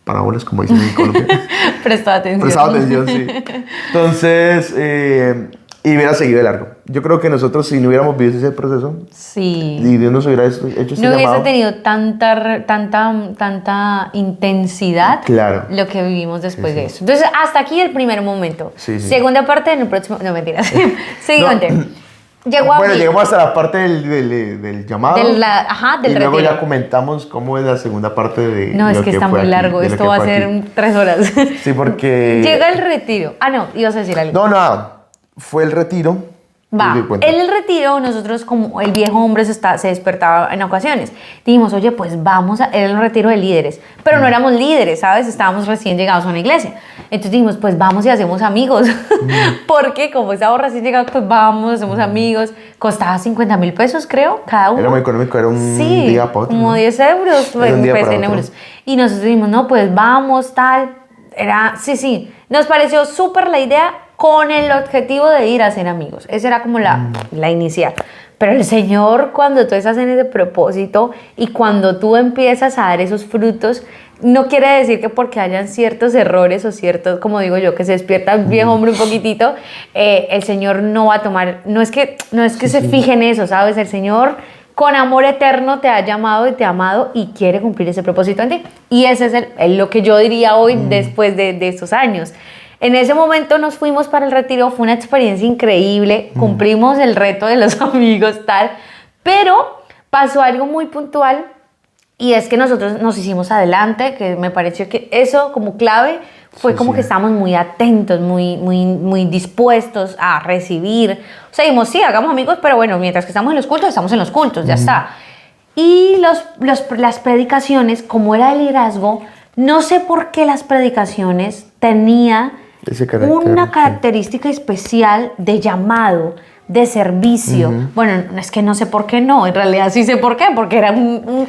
Speaker 2: Parábolas, como dicen en Colombia.
Speaker 1: Prestado
Speaker 2: atención, sí. Entonces, y hubiera seguido de largo. Yo creo que nosotros, si no hubiéramos vivido ese proceso, y Dios nos hubiera hecho este
Speaker 1: llamado,
Speaker 2: no
Speaker 1: hubiese tenido tanta intensidad lo que vivimos después de eso. Entonces, hasta aquí el primer momento. Segunda parte en el próximo. No, mentiras. Siguiente.
Speaker 2: Llegamos hasta la parte del llamado.
Speaker 1: Del
Speaker 2: y luego ya comentamos cómo es la segunda parte de.
Speaker 1: No, es que está muy largo. Esto va a ser 3 horas.
Speaker 2: Sí, porque.
Speaker 1: Llega el retiro. No, ibas a decir algo.
Speaker 2: No, nada. Fue el retiro.
Speaker 1: En el retiro, nosotros, como el viejo hombre se despertaba en ocasiones, dijimos, oye, pues vamos era el retiro de líderes, pero no éramos líderes, ¿sabes? Estábamos recién llegados a una iglesia. Entonces dijimos, pues vamos y hacemos amigos, porque como estábamos recién llegados, pues vamos, hacemos amigos. Costaba 50,000 pesos, creo, cada uno.
Speaker 2: Era muy económico, era un día para otro.
Speaker 1: Como 10 euros, pues, en euros. Y nosotros dijimos, no, pues vamos, tal. Nos pareció súper la idea, con el objetivo de ir a ser amigos. Esa era como la inicial. Pero el Señor, cuando tú estás en ese propósito y cuando tú empiezas a dar esos frutos, no quiere decir que porque hayan ciertos errores o ciertos, como digo yo, que se despierta el viejo hombre un poquitito, el Señor no va a tomar, no es que se fije en eso, ¿sabes? El Señor con amor eterno te ha llamado y te ha amado y quiere cumplir ese propósito en ti. Y ese es lo que yo diría hoy después de estos años. En ese momento nos fuimos para el retiro, fue una experiencia increíble, cumplimos el reto de los amigos, tal, pero pasó algo muy puntual y es que nosotros nos hicimos adelante, que me pareció que eso como clave fue como que estábamos muy atentos, muy dispuestos a recibir. O sea, dijimos, sí, hagamos amigos, pero bueno, mientras que estamos en los cultos, ya está. Y las predicaciones, como era el liderazgo, no sé por qué las predicaciones tenía una característica especial de llamado, de servicio. Bueno, es que no sé por qué no, en realidad sí sé por qué, porque era un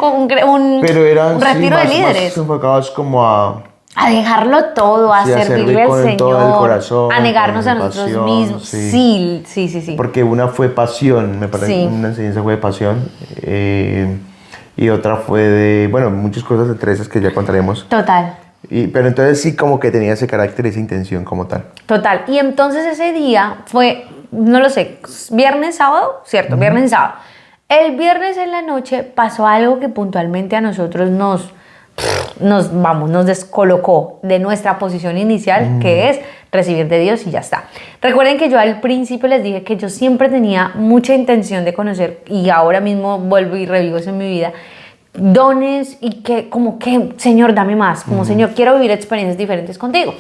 Speaker 1: retiro de líderes.
Speaker 2: Más enfocados como
Speaker 1: a dejarlo todo, a servirle al Señor,
Speaker 2: todo el corazón,
Speaker 1: a negarnos a nosotros mismos. Sí.
Speaker 2: Porque una fue pasión, me parece, una enseñanza fue de pasión, y otra fue de, bueno, muchas cosas entre esas que ya contaremos.
Speaker 1: Total.
Speaker 2: Pero entonces sí como que tenía ese carácter, esa intención como tal.
Speaker 1: Total. Y entonces ese día fue, no lo sé, viernes, sábado, ¿cierto? Viernes y sábado. El viernes en la noche pasó algo que puntualmente a nosotros nos descolocó de nuestra posición inicial, que es recibir de Dios y ya está. Recuerden que yo al principio les dije que yo siempre tenía mucha intención de conocer, y ahora mismo vuelvo y revivo eso en mi vida, dones, y que como que, Señor, dame más, como Señor, quiero vivir experiencias diferentes contigo.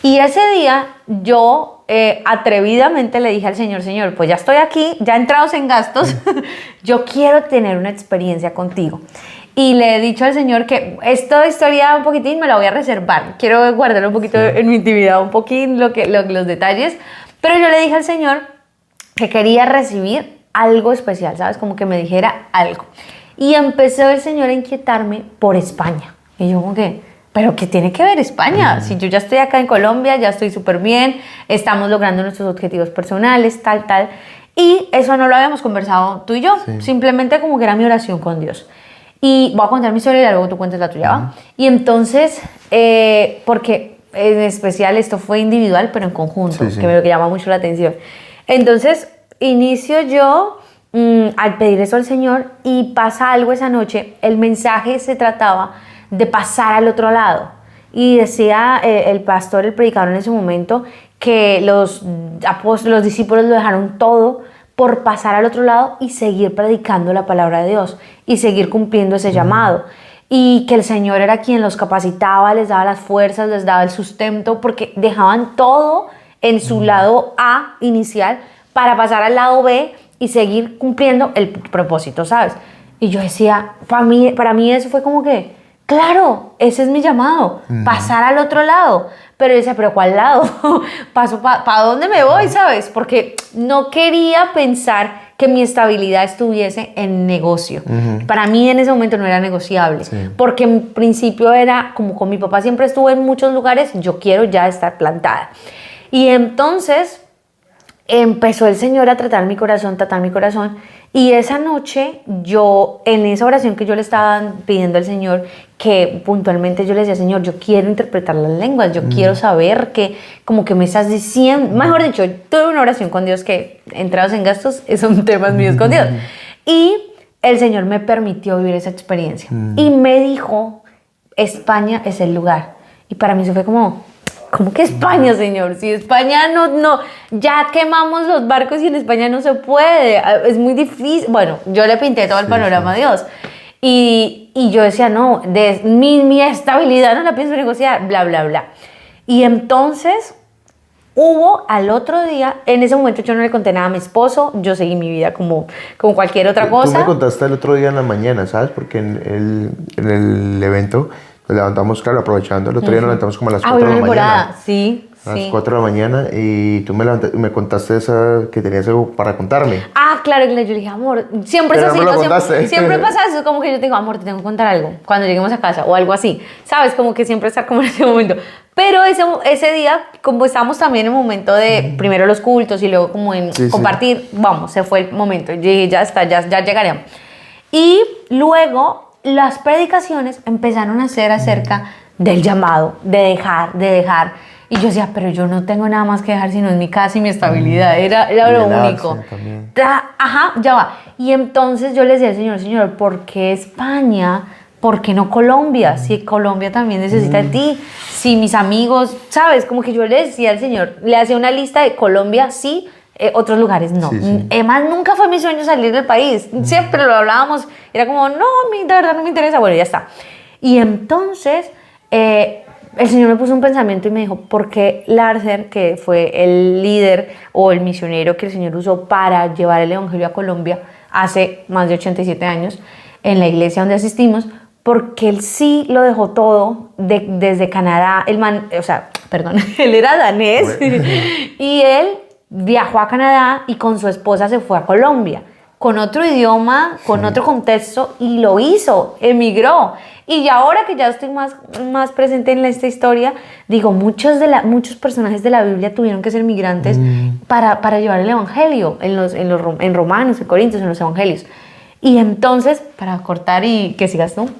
Speaker 1: Y ese día yo atrevidamente le dije al Señor, Señor, pues ya estoy aquí, ya entrados en gastos, yo quiero tener una experiencia contigo. Y le he dicho al Señor que esta historia un poquitín me la voy a reservar. Quiero guardarlo un poquito en mi intimidad, un poquín los detalles. Pero yo le dije al Señor que quería recibir algo especial, ¿sabes? Como que me dijera algo. Y empezó el Señor a inquietarme por España. Y yo como que, ¿pero qué tiene que ver España? Si yo ya estoy acá en Colombia, ya estoy súper bien, estamos logrando nuestros objetivos personales, tal. Y eso no lo habíamos conversado tú y yo. Simplemente como que era mi oración con Dios. Y voy a contar mi historia y luego tú cuentes la tuya, ¿va? Y entonces, porque en especial esto fue individual, pero en conjunto, que me llama mucho la atención. Entonces, inicio yo al pedir eso al Señor y pasa algo esa noche. El mensaje se trataba de pasar al otro lado. Y decía el pastor, el predicador en ese momento, que los discípulos lo dejaron todo por pasar al otro lado y seguir predicando la palabra de Dios y seguir cumpliendo ese llamado, y que el Señor era quien los capacitaba, les daba las fuerzas, les daba el sustento, porque dejaban todo en su lado A inicial para pasar al lado B y seguir cumpliendo el propósito, ¿sabes? Y yo decía, para mí eso fue como que, claro, ese es mi llamado, pasar al otro lado. Pero yo decía, ¿pero cuál lado? ¿Para dónde me voy, sabes? Porque no quería pensar que mi estabilidad estuviese en negocio. Para mí en ese momento no era negociable. Porque en principio era, como con mi papá siempre estuve en muchos lugares, yo quiero ya estar plantada. Y entonces empezó el Señor a tratar mi corazón, y esa noche yo, en esa oración que yo le estaba pidiendo al Señor, que puntualmente yo le decía, Señor, yo quiero interpretar las lenguas, yo quiero saber que como que me estás diciendo, mejor dicho, tuve una oración con Dios que, entrados en gastos, son temas míos con Dios, y el Señor me permitió vivir esa experiencia, y me dijo, España es el lugar, y para mí eso fue como, ¿cómo que España, Señor? Si España no, ya quemamos los barcos y en España no se puede, es muy difícil. Bueno, yo le pinté todo el panorama a Dios. Y yo decía, no, mi estabilidad no la pienso negociar, bla. Y entonces hubo al otro día, en ese momento yo no le conté nada a mi esposo, yo seguí mi vida como cualquier otra cosa.
Speaker 2: Tú me contaste el otro día en la mañana, ¿sabes? Porque en el evento nos levantamos, claro, aprovechando, el otro día nos levantamos como a las 4 de la mañana.
Speaker 1: Sí.
Speaker 2: A las 4 de la mañana, y tú me contaste que tenías algo para contarme.
Speaker 1: Ah, claro, yo le dije, amor, siempre es así,
Speaker 2: no
Speaker 1: siempre pasa eso, como que yo te digo, amor, te tengo que contar algo cuando lleguemos a casa o algo así, ¿sabes? Como que siempre está como en ese momento. Pero ese día, como estábamos también en el momento de primero los cultos y luego como en compartir, vamos, se fue el momento. Yo dije, ya está, ya llegaremos. Y luego las predicaciones empezaron a ser acerca del llamado, de dejar. Y yo decía, pero yo no tengo nada más que dejar sino en mi casa y mi estabilidad. Era lo único. Ya va. Y entonces yo le decía al Señor, ¿por qué España? ¿por qué no Colombia? Si Colombia también necesita de ti, si mis amigos, ¿sabes? Como que yo le decía al Señor, le hacía una lista de Colombia, sí, otros lugares no.
Speaker 2: Sí, sí.
Speaker 1: Además, nunca fue mi sueño salir del país. Siempre lo hablábamos. Era como, no, a mí de verdad no me interesa. Bueno, ya está. Y entonces, el Señor me puso un pensamiento y me dijo, ¿por qué Larsen, que fue el líder o el misionero que el Señor usó para llevar el Evangelio a Colombia hace más de 87 años, en la iglesia donde asistimos, porque él sí lo dejó todo desde Canadá, él era danés y él viajó a Canadá y con su esposa se fue a Colombia, con otro idioma, con otro contexto, y lo hizo, emigró. Y ahora que ya estoy más presente en esta historia, digo, muchos personajes de la Biblia tuvieron que ser migrantes para llevar el Evangelio, en Romanos, en Corintios, en los Evangelios. Y entonces, para cortar y que sigas tú,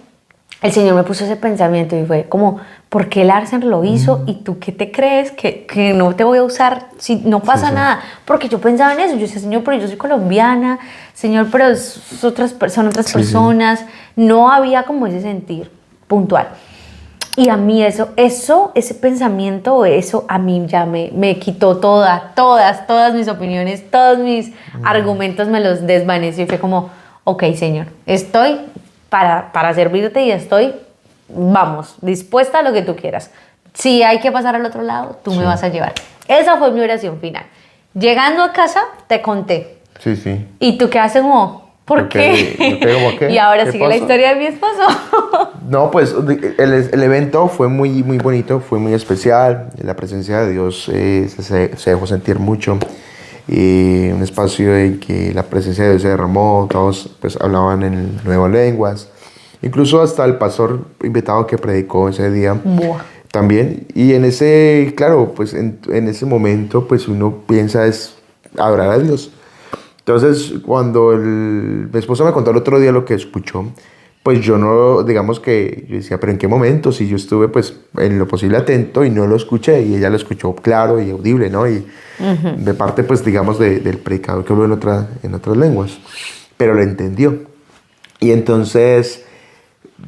Speaker 1: el Señor me puso ese pensamiento y fue como, ¿por qué Larsen lo hizo? ¿Y tú qué te crees? ¿Que no te voy a usar si no pasa nada? Porque yo pensaba en eso. Yo decía, Señor, pero yo soy colombiana. Señor, pero son otras personas. No había como ese sentir puntual. Y a mí ese pensamiento, eso a mí ya me quitó todas mis opiniones, todos mis argumentos me los desvaneció y fue como, ok, Señor, estoy para servirte y estoy, vamos, dispuesta a lo que tú quieras. Si hay que pasar al otro lado, tú me vas a llevar. Esa fue mi oración final. Llegando a casa, te conté.
Speaker 2: Sí, sí.
Speaker 1: Y tú quedaste como, ¿por qué?
Speaker 2: ¿Qué?
Speaker 1: Y ahora
Speaker 2: ¿Qué
Speaker 1: sigue
Speaker 2: pasó?
Speaker 1: la historia de mi esposo.
Speaker 2: No, pues el evento fue muy, muy bonito, fue muy especial. La presencia de Dios se dejó sentir mucho. Un espacio en que la presencia de Dios se derramó, todos pues hablaban en nuevas lenguas, incluso hasta el pastor invitado que predicó ese día.
Speaker 1: Buah.
Speaker 2: También, y en ese, claro, pues en ese momento pues uno piensa es adorar a Dios. Entonces cuando mi esposa me contó el otro día lo que escuchó, pues yo no, digamos que yo decía, pero ¿en qué momento? Si yo estuve pues en lo posible atento y no lo escuché, y ella lo escuchó claro y audible, ¿no? Y de parte pues digamos del predicador que habló en otras lenguas, pero lo entendió. Y entonces,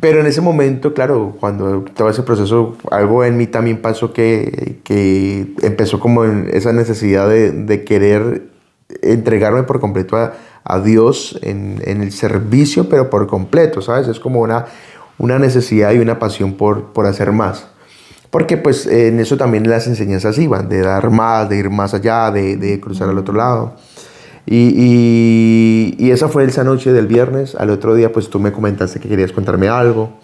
Speaker 2: pero en ese momento, claro, cuando todo ese proceso, algo en mí también pasó que empezó como en esa necesidad de querer entregarme por completo a Dios en el servicio, pero por completo, ¿sabes? Es como una necesidad y una pasión por hacer más. Porque pues en eso también las enseñanzas iban, de dar más, de ir más allá, de cruzar al otro lado. Y esa fue esa noche del viernes. Al otro día pues tú me comentaste que querías contarme algo.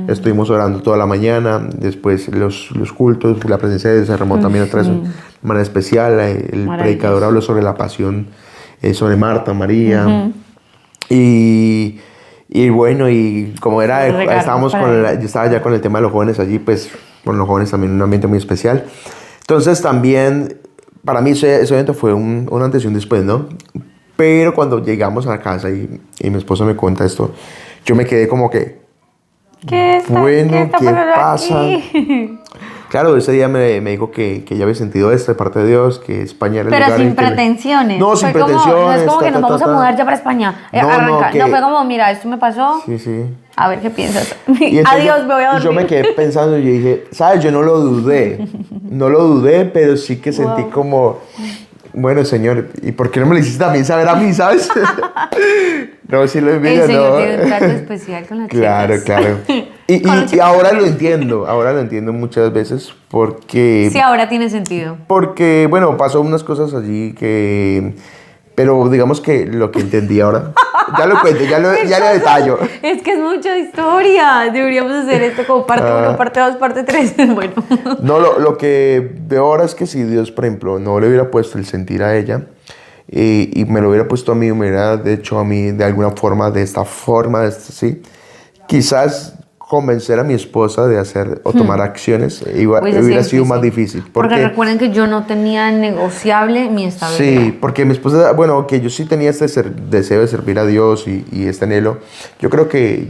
Speaker 2: Estuvimos orando toda la mañana, después los cultos, la presencia de Dios se derramó también otra vez de manera especial. El predicador habló sobre la pasión, sobre Marta, María. Y bueno, y como era, yo estaba ya con el tema de los jóvenes allí, pues con los jóvenes también un ambiente muy especial. Entonces también, para mí ese evento fue un antes y un después, ¿no? Pero cuando llegamos a la casa y mi esposa me cuenta esto, yo me quedé como que, ¿qué pasa? Claro, ese día me dijo que ya había sentido esto de parte de Dios, que España era el lugar
Speaker 1: sin pretensiones.
Speaker 2: No, sin pretensiones.
Speaker 1: No es como que nos vamos a mudar ya para España. Arranca. No, fue como, mira, esto me pasó.
Speaker 2: Sí.
Speaker 1: A ver qué piensas.
Speaker 2: Adiós, me voy a dormir. Yo me quedé pensando y yo dije, ¿sabes? Yo no lo dudé, pero sí que sentí como, bueno, Señor, ¿y por qué no me lo hiciste también saber a mí, sabes? No, sí lo envidio,
Speaker 1: el Señor tiene un trato especial con las chicas.
Speaker 2: Claro. Y ahora lo entiendo muchas veces porque...
Speaker 1: Sí, ahora tiene sentido.
Speaker 2: Porque, bueno, pasó unas cosas allí que... Pero digamos que lo que entendí ahora, ya lo cuento, ya lo detallo.
Speaker 1: Es que es mucha historia. Deberíamos hacer esto como parte 1, parte 2, parte 3. Bueno.
Speaker 2: No, lo que veo ahora es que si Dios, por ejemplo, no le hubiera puesto el sentir a ella y me lo hubiera puesto a mí, me hubiera hecho a mí de alguna forma, de esta forma, sí, quizás convencer a mi esposa de hacer o tomar acciones hubiera sido más difícil.
Speaker 1: Porque recuerden que yo no tenía negociable mi estabilidad.
Speaker 2: Sí, porque mi esposa, bueno, que yo sí tenía este deseo de servir a Dios y este anhelo. Yo creo que,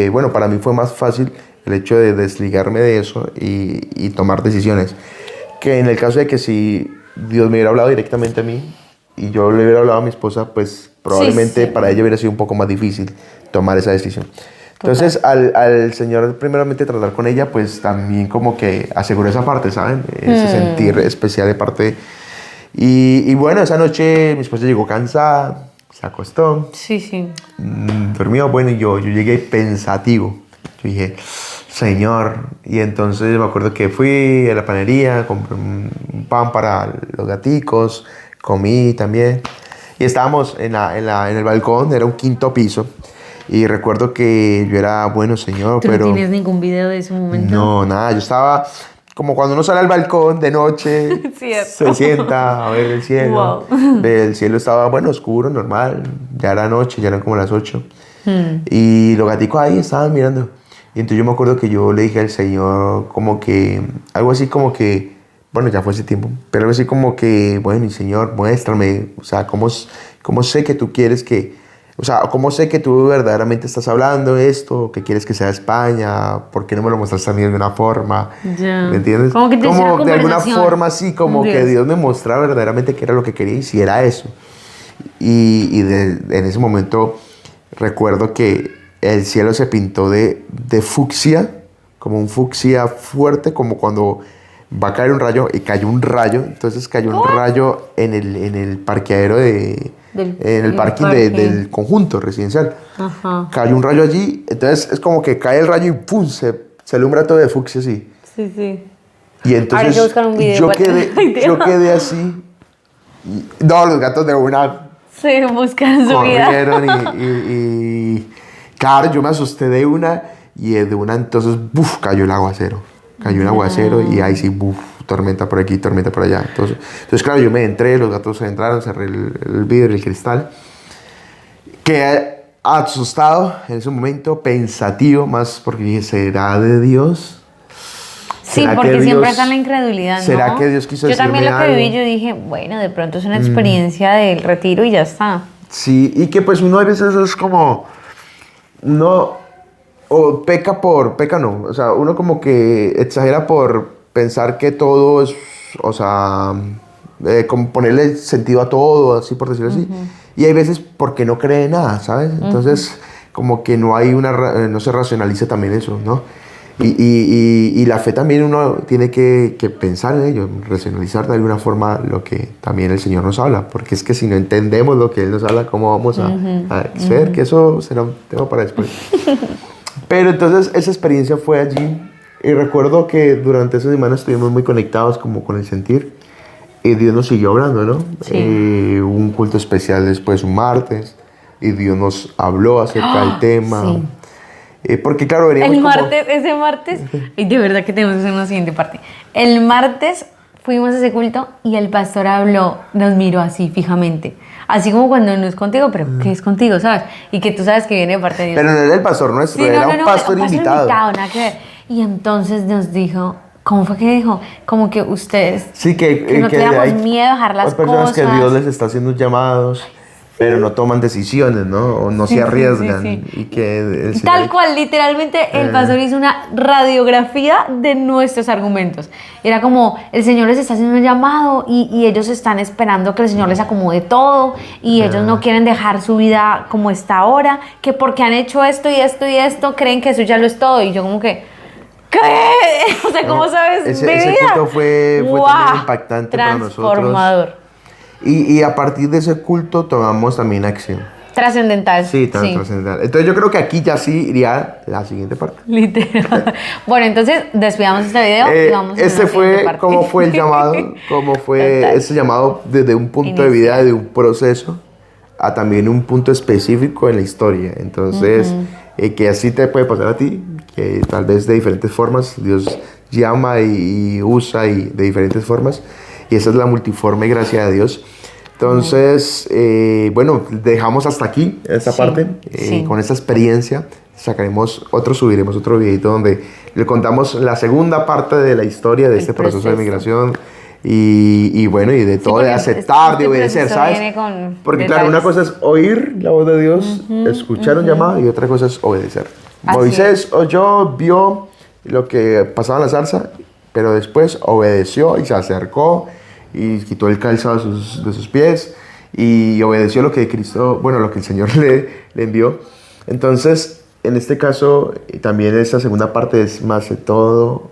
Speaker 2: bueno, para mí fue más fácil el hecho de desligarme de eso y tomar decisiones. Que en el caso de que si Dios me hubiera hablado directamente a mí y yo le hubiera hablado a mi esposa, pues probablemente para ella hubiera sido un poco más difícil tomar esa decisión. Entonces, al Señor primeramente tratar con ella, pues también como que aseguró esa parte, ¿saben? Ese sentir especial de parte. Y bueno, esa noche mi esposa llegó cansada, se acostó.
Speaker 1: Sí, sí.
Speaker 2: Dormió, bueno, y yo llegué pensativo. Yo dije, Señor. Y entonces me acuerdo que fui a la panadería, compré un pan para los gaticos, comí también. Y estábamos en el balcón, era un quinto piso. Y recuerdo que yo era, bueno, Señor,
Speaker 1: ¿Tú
Speaker 2: pero...
Speaker 1: no tienes ningún video de ese momento?
Speaker 2: No, nada, yo estaba como cuando uno sale al balcón de noche, se sienta a ver el cielo.
Speaker 1: Wow.
Speaker 2: El cielo estaba, bueno, oscuro, normal, ya era noche, ya eran como las 8. Y los gaticos ahí estaban mirando. Y entonces yo me acuerdo que yo le dije al Señor como que, algo así como que, bueno, ya fue ese tiempo, pero algo así como que, bueno, y Señor, muéstrame, o sea, cómo sé que tú quieres que... O sea, ¿cómo sé que tú verdaderamente estás hablando esto? ¿Que quieres que sea España? ¿Por qué no me lo muestras también de una forma?
Speaker 1: Ya.
Speaker 2: ¿Me entiendes?
Speaker 1: Como que te hiciera
Speaker 2: de alguna
Speaker 1: conversación.
Speaker 2: forma así, como
Speaker 1: Dios.
Speaker 2: que Dios me mostrara verdaderamente qué era lo que quería y si era eso. En ese momento recuerdo que el cielo se pintó de fucsia, como un fucsia fuerte, como cuando va a caer un rayo y cayó un rayo. Entonces cayó un rayo en el parqueadero en el parking del conjunto residencial.
Speaker 1: Ajá.
Speaker 2: Cayó un rayo allí, entonces es como que cae el rayo y ¡pum! Se alumbra todo de fucsia así.
Speaker 1: Sí, sí.
Speaker 2: Y entonces
Speaker 1: Ahora hay que buscar un video
Speaker 2: yo
Speaker 1: para-
Speaker 2: yo quedé así. No, los gatos de una
Speaker 1: Sí, buscan su vida.
Speaker 2: corrieron y claro, yo me asusté de una y de una entonces ¡buf! Cayó el aguacero. Cayó un aguacero y ahí sí, ¡buf! Tormenta por aquí, tormenta por allá. Entonces claro, yo me entré, los gatos se entraron, cerré el vidrio, el cristal. Quedé asustado en ese momento, pensativo, más porque dije, ¿será de Dios?
Speaker 1: Sí,
Speaker 2: ¿Será
Speaker 1: porque
Speaker 2: que
Speaker 1: siempre
Speaker 2: Dios-
Speaker 1: está la incredulidad, ¿no?
Speaker 2: ¿será que Dios quiso
Speaker 1: Yo también
Speaker 2: decirme
Speaker 1: lo que viví,
Speaker 2: algo?
Speaker 1: yo dije, bueno, de pronto es una experiencia del retiro y ya está.
Speaker 2: Sí, y que pues uno a veces es como, uno o peca no, o sea, uno como que exagera por pensar que todo es, o sea, como ponerle sentido a todo, así por decirlo así, y hay veces porque no cree nada, ¿sabes? Entonces, como que no hay no se racionaliza también eso, ¿no? Y la fe también uno tiene que pensar en ello, racionalizar de alguna forma lo que también el Señor nos habla, porque es que si no entendemos lo que Él nos habla, ¿cómo vamos a acceder? Que eso será un tema para después. Pero entonces esa experiencia fue allí y recuerdo que durante esa semana estuvimos muy conectados como con el sentir y Dios nos siguió hablando, ¿no?
Speaker 1: Sí.
Speaker 2: Hubo un culto especial después un martes y Dios nos habló acerca del tema.
Speaker 1: Sí.
Speaker 2: Porque claro, veníamos
Speaker 1: Ese martes, y de verdad que tenemos que hacer una siguiente parte. El martes fuimos a ese culto y el pastor habló, nos miró así fijamente. Así como cuando no es contigo, pero ¿qué es contigo, sabes? Y que tú sabes que viene de parte de Dios.
Speaker 2: Pero no era el pastor nuestro,
Speaker 1: Sí,
Speaker 2: era un pastor invitado.
Speaker 1: nada que ver. Y entonces nos dijo, ¿cómo fue que dijo? Como que ustedes,
Speaker 2: Sí,
Speaker 1: que no tuviéramos miedo a dejar las
Speaker 2: hay personas
Speaker 1: cosas.
Speaker 2: que Dios les está haciendo llamados, pero no toman decisiones, ¿no? O no
Speaker 1: Sí,
Speaker 2: se
Speaker 1: sí,
Speaker 2: arriesgan.
Speaker 1: sí.
Speaker 2: Y que el Señor-
Speaker 1: Tal cual, literalmente el pastor hizo una radiografía de nuestros argumentos. Era como, el Señor les está haciendo un llamado y ellos están esperando que el Señor les acomode todo y ellos no quieren dejar su vida como está ahora, que porque han hecho esto y esto y esto, creen que eso ya lo es todo. Y yo como que, ¿qué? O sea, ¿cómo sabes
Speaker 2: ese
Speaker 1: mi vida?
Speaker 2: culto fue
Speaker 1: ¡Guau!
Speaker 2: también impactante para nosotros.
Speaker 1: Transformador.
Speaker 2: Y a partir de ese culto tomamos también acción.
Speaker 1: Trascendental.
Speaker 2: Sí, tan trascendental. Entonces yo creo que aquí ya sí iría la siguiente parte.
Speaker 1: Literal. Bueno, entonces despidamos este video y vamos a la
Speaker 2: Este
Speaker 1: siguiente
Speaker 2: fue
Speaker 1: parte.
Speaker 2: cómo fue el llamado, cómo fue
Speaker 1: Total.
Speaker 2: ese llamado desde un punto de vida, de un proceso, a también un punto específico en la historia. Entonces, que así te puede pasar a ti, que tal vez de diferentes formas Dios llama y usa y de diferentes formas. Y esa es la multiforme gracia de Dios. Entonces, bueno, dejamos hasta aquí esta parte. Con esta experiencia subiremos otro videito donde le contamos la segunda parte de la historia de este proceso de migración. Y bueno, y de todo, de aceptar, de obedecer, ¿sabes? Porque claro, una cosa es oír la voz de Dios, escuchar un llamado, y otra cosa es obedecer. Moisés oyó, vio lo que pasaba en la zarza, pero después obedeció y se acercó y quitó el calzado de sus pies y obedeció lo que Cristo, bueno, lo que el Señor le envió. Entonces, en este caso, también esta segunda parte es más que todo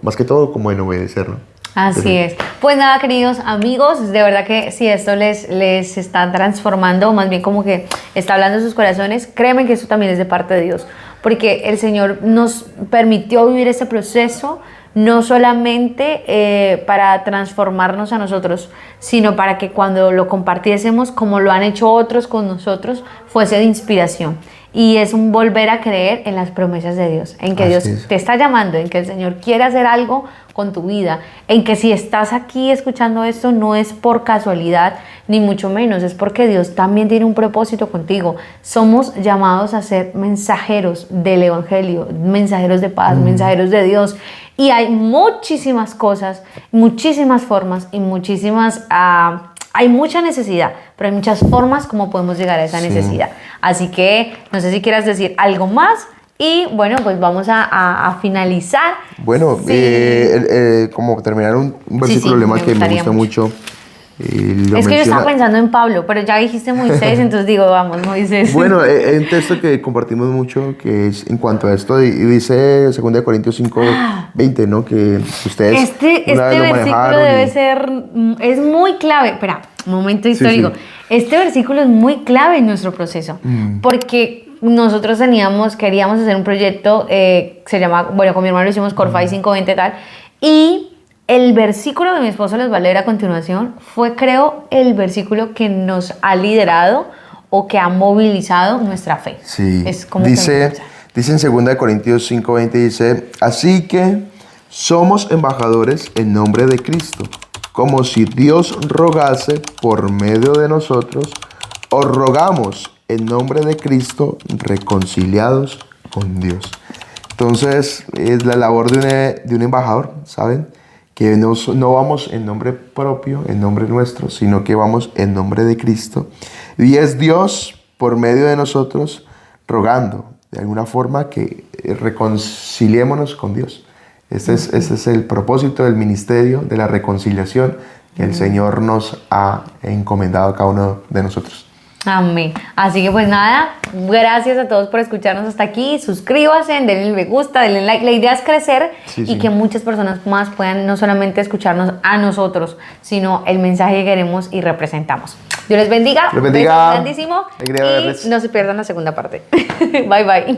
Speaker 2: como en obedecer, ¿no?
Speaker 1: Así es. Pues nada, queridos amigos, de verdad que si esto les está transformando, o más bien como que está hablando en sus corazones, créanme que eso también es de parte de Dios, porque el Señor nos permitió vivir ese proceso, no solamente para transformarnos a nosotros, sino para que cuando lo compartiésemos, como lo han hecho otros con nosotros, fuese de inspiración. Y es un volver a creer en las promesas de Dios, en que Dios te está llamando, en que el Señor quiere hacer algo con tu vida, en que si estás aquí escuchando esto no es por casualidad, ni mucho menos, es porque Dios también tiene un propósito contigo. Somos llamados a ser mensajeros del Evangelio, mensajeros de paz, mensajeros de Dios. Y hay muchísimas cosas, muchísimas formas y muchísimas... hay mucha necesidad, pero hay muchas formas como podemos llegar a esa necesidad. Así que no sé si quieras decir algo más y bueno, pues vamos a finalizar.
Speaker 2: Bueno, sí. Como terminar un versículo lema que me gusta mucho.
Speaker 1: Es que yo estaba pensando en Pablo, pero ya dijiste Moisés, entonces digo, vamos, Moisés.
Speaker 2: Bueno, hay un texto que compartimos mucho que es en cuanto a esto, y dice 2 Corintios 5:20, ¿no? Que ustedes
Speaker 1: este versículo debe ser, es muy clave. Espera, un momento histórico. Sí. Este versículo es muy clave en nuestro proceso, porque nosotros queríamos hacer un proyecto, se llama, bueno, con mi hermano lo hicimos Corfai 520 tal, y el versículo que mi esposo les va a leer a continuación fue, creo, el versículo que nos ha liderado o que ha movilizado nuestra fe.
Speaker 2: Sí,
Speaker 1: es como
Speaker 2: dice en 2 Corintios 5:20, dice, así que somos embajadores en nombre de Cristo, como si Dios rogase por medio de nosotros, os rogamos en nombre de Cristo, reconciliados con Dios. Entonces, es la labor de un embajador, ¿saben? Que no vamos en nombre propio, en nombre nuestro, sino que vamos en nombre de Cristo. Y es Dios, por medio de nosotros, rogando, de alguna forma, que reconciliémonos con Dios. Este es el propósito del ministerio de la reconciliación que el Señor nos ha encomendado a cada uno de nosotros.
Speaker 1: Amén. Así que pues nada, gracias a todos por escucharnos hasta aquí. Suscríbanse, denle me gusta, denle like. La idea es crecer y que muchas personas más puedan no solamente escucharnos a nosotros, sino el mensaje que queremos y representamos. Dios les bendiga.
Speaker 2: Les bendiga.
Speaker 1: Besos grandísimo. Y no se pierdan la segunda parte. Bye, bye.